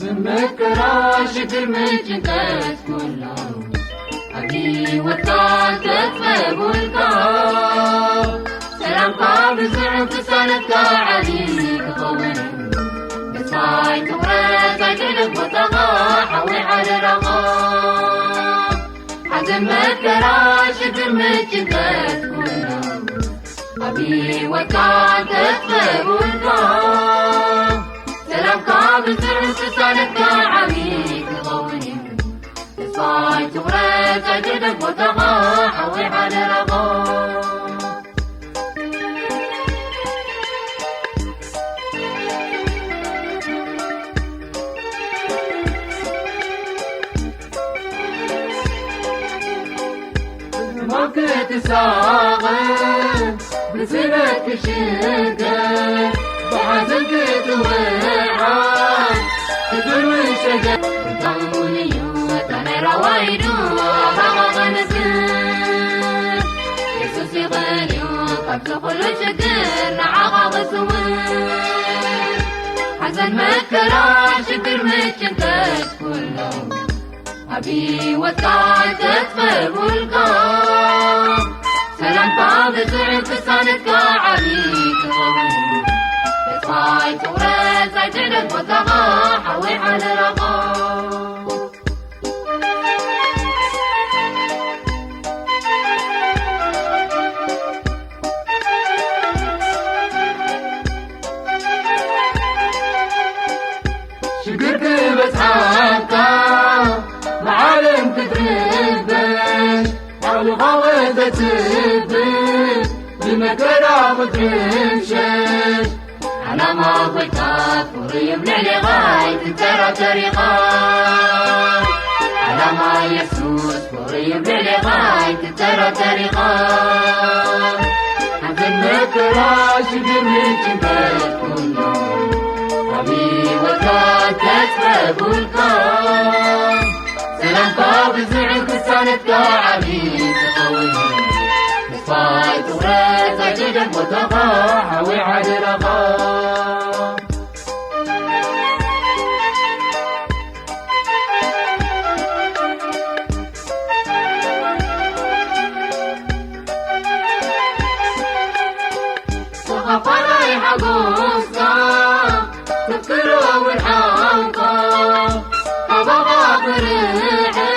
مكرا شكر من جنكت كلهم أبي وطان تتفق الكون سلام قابل زعف سالتك عليك طولهم بصاي تورات عجلك وطغى حوي على رغم حزن مكرا شكر من جنكت كلهم أبي وطان تتفق الكون سلام قابل زعف سالتك عليك طولهم بصاي تورات عجلك وطغى حوي على رغم وقت ساغر بسنك شقر بحزنك توعد تقول وشقر تطولي وتني روايدو وغغغ نسر يسوس يغلي وقد كل شقر نعغغ سور حزن مكرا شكر مجنكت كلهم أبي وطاعت تتفق الكون سلام فاضي زعف سالتك عليك غوي بصاي تورات عجلك وطغى حوي على رغم شكرت بسحابك معالم تدربش حول غوضة تبش بمكرا مترمشش على ما قلتك وري بلعلي غاية ترى طريقة على ما يسوس وري بلعلي غاية ترى طريقة حزن مكرا شكر من جنبك كلهم أبي وكان تسبب الكون سلام قابل زعك سالتك عليك طولهم بصاي تورات عجلك وطغى حوي على رغم صغف رايحة قوسة تذكروا والحنقة أبغى بريحة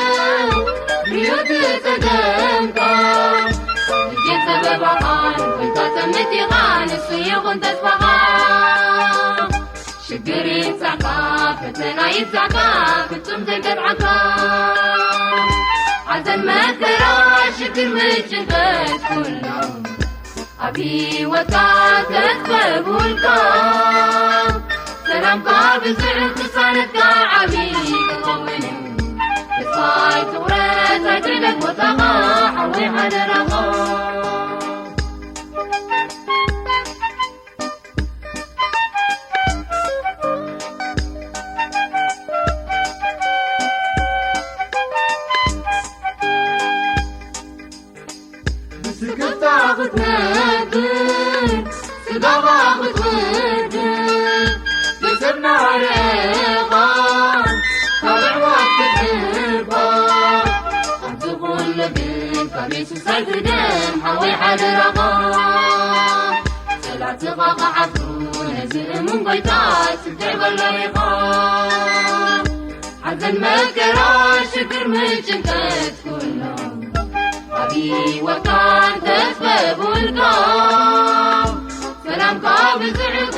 بيوتي تدمكم جيت سبب عقان كنت تمتي غان السيوخ انت تفغان شكري تسعكا فتنا يتسعكا كنتم تقد عكا عزم ما ترى شكر مجنكت كلهم أبي وكان تتفق الكون سلام قابل زعف سالتك عليك طولهم بصاي تورات عجلك وطغى حوي على رغم بسكت تاخد نادر سقا باخد ودر جسمنا ريغان طلع وقت الحبان عم تقول لبين قميص وسيف دم حوي على رغم سلعت غاقة عفرون نزل من بيتات سبتع ولا ريغان حزن مكرا شكر مجنكت كلهم أبي وكان تسبب الكون سلام قابل زعق